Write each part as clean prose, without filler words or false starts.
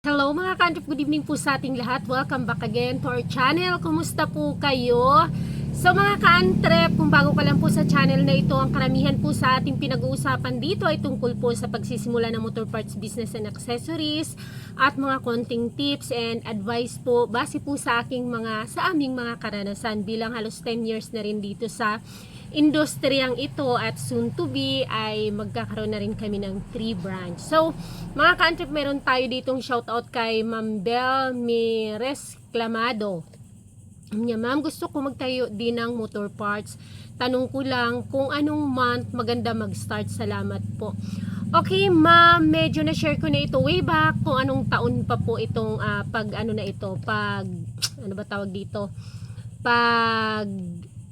Hello mga kantrip, good evening po sa ating lahat. Welcome back again to our channel. Kumusta po kayo? So mga kantrip, kung bago ka lang po sa channel na ito, ang karamihan po sa ating pinag-uusapan dito ay tungkol po sa pagsisimula ng motor parts business and accessories at mga konting tips and advice po base po sa aming mga karanasan bilang halos 10 years na rin dito sa industriyang ito at soon to be ay magkakaroon na rin kami ng 3 branch. So, mga ka-antrip, meron tayo ditong shoutout kay Ma'am Bel Miresclamado. Niya, ma'am, gusto ko magtayo din ng motor parts. Tanong ko lang kung anong month maganda mag-start. Salamat po. Okay, ma'am, medyo na-share ko na ito way back kung anong taon pa po itong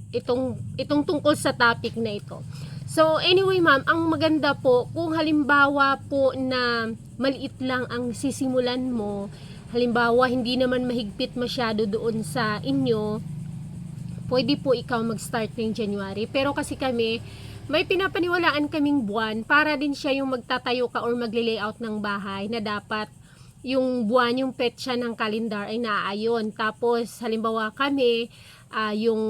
itong tungkol sa topic na ito. So anyway ma'am, ang maganda po kung halimbawa po na maliit lang ang sisimulan mo, halimbawa hindi naman mahigpit masyado doon sa inyo, pwede po ikaw mag-start ng January. Pero kasi kami, may pinapaniwalaan kaming buwan para din siya yung magtatayo ka or magle-layout ng bahay na dapat yung buwan, yung petsa ng kalendar ay naaayon. Tapos halimbawa kami, yung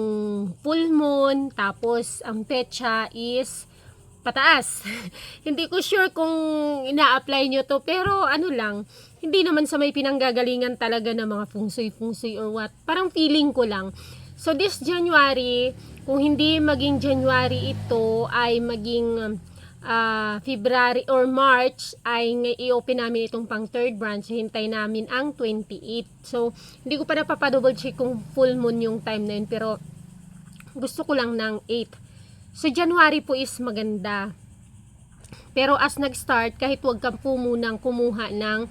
full moon, tapos ang petsa is pataas. Hindi ko sure kung ina-apply nyo to, pero ano lang, hindi naman sa may pinanggagalingan talaga ng mga feng shui or what. Parang feeling ko lang. So this January, kung hindi maging January ito, ay maging February or March ay i-open namin itong pang third branch. Hintay namin ang 28. So, hindi ko pa napapadouble check kung full moon yung time na yun, pero gusto ko lang ng 8. So, January po is maganda. Pero as nag-start, kahit wag ka po munang kumuha ng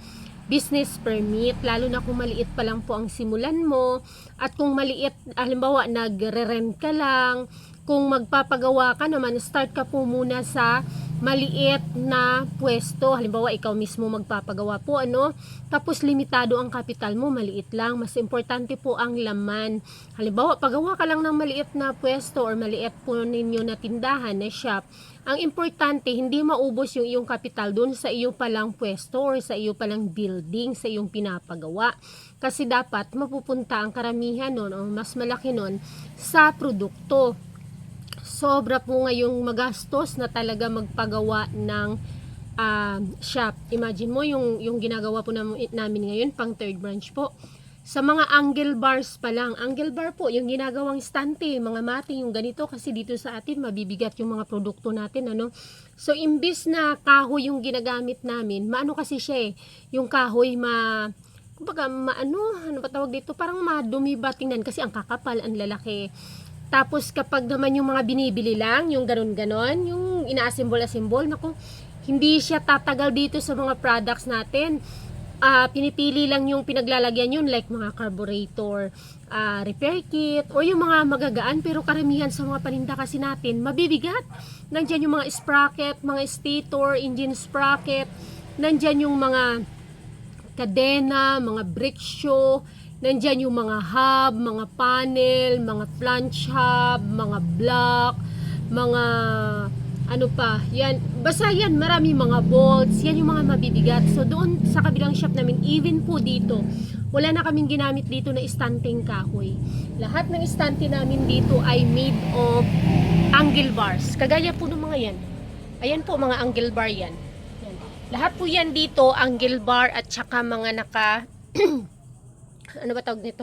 business permit, lalo na kung maliit pa lang po ang simulan mo, at kung maliit, halimbawa nagre-rent ka lang, kung magpapagawa ka naman, start ka po muna sa maliit na pwesto. Halimbawa, ikaw mismo magpapagawa po, tapos limitado ang kapital mo, maliit lang. Mas importante po ang laman. Halimbawa, pagawa ka lang ng maliit na pwesto or maliit po ninyo na tindahan, na shop. Ang importante, hindi maubos yung iyong kapital doon sa iyo palang pwesto or sa iyo palang building, sa iyong pinapagawa. Kasi dapat mapupunta ang karamihan nun o mas malaki nun sa produkto. Sobra po ngayong magastos na talaga magpagawa ng shop. Imagine mo yung ginagawa po namin ngayon, pang third branch po. Sa mga angle bars pa lang, angle bar po, yung ginagawang stante, mga mating, yung ganito, kasi dito sa atin, mabibigat yung mga produkto natin, So, imbis na kahoy yung ginagamit namin, maano kasi siya yung kahoy kumbaga, ano ba tawag dito? Parang madumi ba tingnan kasi ang kakapal, ang lalaki. Tapos, kapag naman yung mga binibili lang, yung ganon-ganon, yung ina-assemble, naku, hindi siya tatagal dito sa mga products natin. Pinipili lang yung pinaglalagyan yun, like mga carburetor, repair kit, o yung mga magagaan, pero karamihan sa mga paninda kasi natin, mabibigat. Nandyan yung mga sprocket, mga stator, engine sprocket, nandyan yung mga kadena, mga brake shoe, nandyan yung mga hub, mga panel, mga flange hub, mga block, mga basta yan, marami mga bolts, yan yung mga mabibigat. So doon sa kabilang shop namin, even po dito, wala na kaming ginamit dito na istanteng kahoy. Lahat ng istante namin dito ay made of angle bars. Kagaya po ng mga yan. Ayan po, mga angle bar yan. Lahat po yan dito, angle bar at saka mga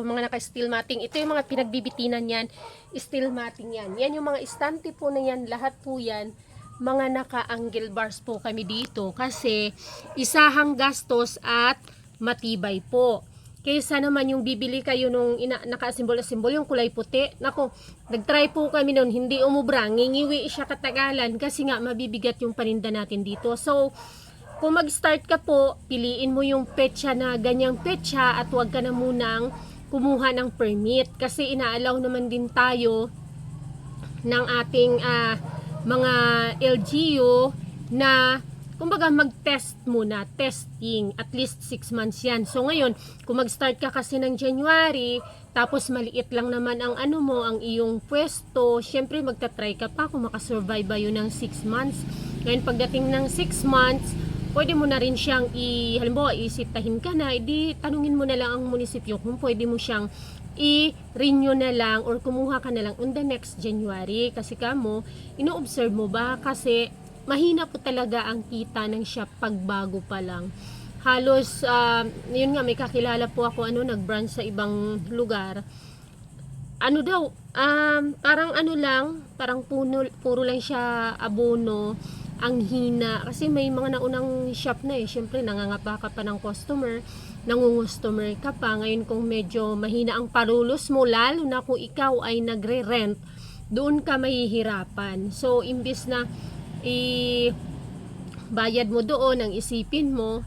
mga naka-steel matting. Ito yung mga pinagbibitinan yan, steel matting yan. Yan yung mga istante po na yan, lahat po yan, mga naka-angle bars po kami dito kasi isahang gastos at matibay po. Kaysa naman yung bibili kayo nung naka-assemble yung kulay puti. Nako, nag-try po kami nun, hindi umubra, ngingiwi siya katagalan kasi nga mabibigat yung paninda natin dito. So, kung mag-start ka po, piliin mo yung petsa na ganyang petsa at huwag ka na munang kumuha ng permit kasi inaalaw naman din tayo ng ating mga LGU na kumbaga mag-test muna, testing, at least 6 months yan. So ngayon, kung mag-start ka kasi ng January, tapos maliit lang naman ang ang iyong pwesto, syempre magta-try ka pa kung makasurvive ba yun ng 6 months. Ngayon pagdating ng 6 months, pwede mo na rin siyang halimbawa isitahin ka na, edi tanungin mo na lang ang munisipyo kung pwede mo siyang i-renew na lang or kumuha ka na lang on the next January. Kasi kamo, ino-observe mo ba? Kasi mahina po talaga ang kita ng shop pagbago pa lang. Halos, yun nga, may kakilala po ako, nag-branch sa ibang lugar. Ano daw, parang lang, parang puro lang siya abono, ang hina. Kasi may mga naunang shop na syempre nangangapa ka pa ng customer, nangungustomer ka pa. Ngayon kung medyo mahina ang parulos mo, lalo na kung ikaw ay nagre-rent, doon ka mahihirapan. So, imbis na bayad mo doon, ang isipin mo,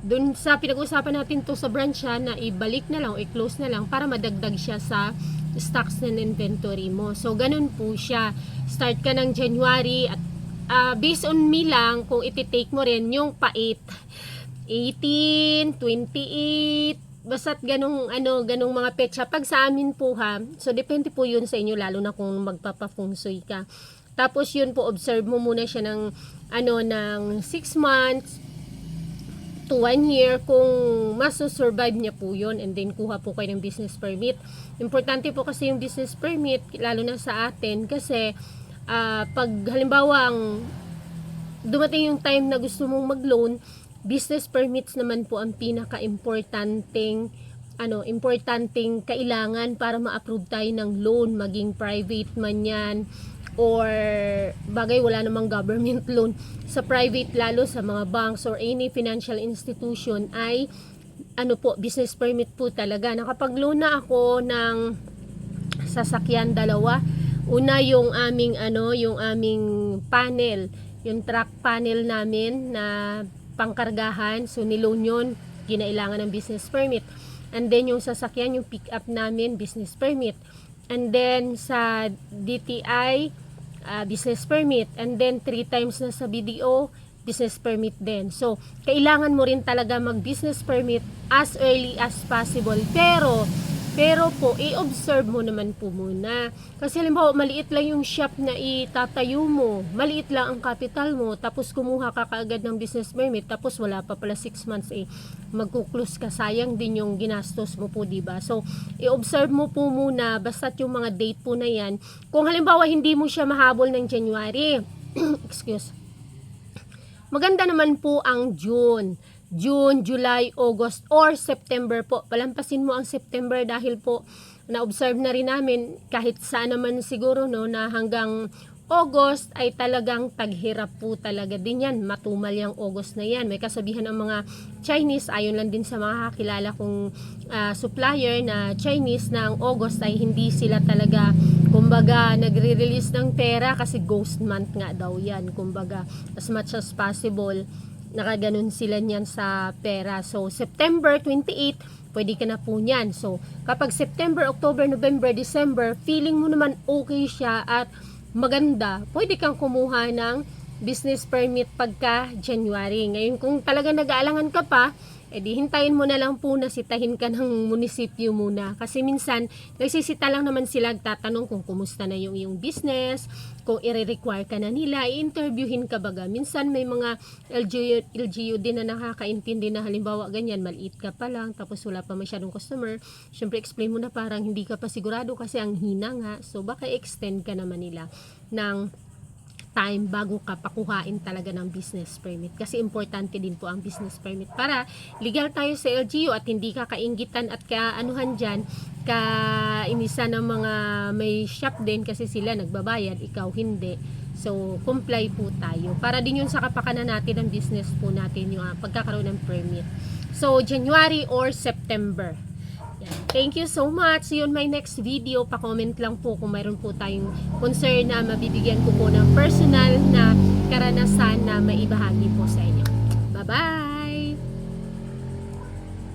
doon sa pinag-usapan natin to sa branch na ibalik na lang o i-close na lang para madagdag siya sa stocks and inventory mo. So, ganun po siya. Start ka ng January at based on me lang, kung iti-take mo rin yung pa-8, 18, 28, basta't ganung mga petsa. Pag sa amin po so depende po yun sa inyo, lalo na kung magpapa-fungsoy ka. Tapos yun po, observe mo muna siya ng, ng 6 months to 1 year kung maso-survive niya po yun, and then kuha po kayo ng business permit. Importante po kasi yung business permit, lalo na sa atin, kasi pag halimbawa dumating yung time na gusto mong mag-loan, business permits naman po ang pinaka-importanting kailangan para ma-approve tayo ng loan, maging private man yan or bagay wala namang government loan. Sa private, lalo sa mga banks or any financial institution, ay business permit po talaga. Nakapag-loan na ako ng sasakyan, 2. Una yung aming panel, yung truck panel namin na pangkargahan, so niloan yun, kinailangan ng business permit. And then yung sasakyan, yung pick up namin, business permit. And then sa DTI, business permit. And then 3 times na sa BDO, business permit din. So kailangan mo rin talaga mag business permit as early as possible. Pero po, i-observe mo naman po muna. Kasi halimbawa, maliit lang yung shop na itatayo mo. Maliit lang ang capital mo. Tapos kumuha ka kaagad ng business permit. Tapos wala pa pala 6 months magkuklose ka. Sayang din yung ginastos mo po, diba? So, i-observe mo po muna. Basta't yung mga date po na yan. Kung halimbawa, hindi mo siya mahabol ng January. Excuse. Maganda naman po ang June, July, August, or September po. Palampasin mo ang September dahil po na-observe na rin namin kahit saan naman siguro na hanggang August ay talagang taghirap po talaga din yan. Matumal yung August na yan. May kasabihan ang mga Chinese, ayon lang din sa mga kakilala kong supplier na Chinese, na ang August ay hindi sila talaga nagre-release ng pera kasi ghost month nga daw yan. As much as possible, nakaganon sila niyan sa pera. So, September 28, pwede ka na po niyan. So, kapag September, October, November, December, feeling mo naman okay siya at maganda, pwede kang kumuha ng business permit pagka January. Ngayon, kung talaga nag-aalangan ka pa, edi hintayin mo na lang po na sitahin ka ng munisipyo muna. Kasi minsan, nagsisita lang naman sila, tatanong kung kumusta na yung iyong business, kung i-require ka na nila, i-interviewin ka baga. Minsan may mga LGU din na nakakaintindi na halimbawa ganyan, maliit ka pa lang, tapos wala pa masyadong customer. Siyempre, explain mo na parang hindi ka pa sigurado kasi ang hina nga. So, baka extend ka naman nila ng time bago ka pakuhain talaga ng business permit. Kasi importante din po ang business permit para legal tayo sa LGU at hindi ka kainggitan at kaanuhan dyan, kainisa ng mga may shop din kasi sila nagbabayad, ikaw hindi. So, comply po tayo. Para din yun sa kapakanan natin ng business po natin, yung pagkakaroon ng permit. So, January or September. Thank you so much. See you on my next video. Pa-comment lang po kung mayroon po tayong concern na mabibigyan ko po ng personal na karanasan na maibahagi po sa inyo. Bye-bye!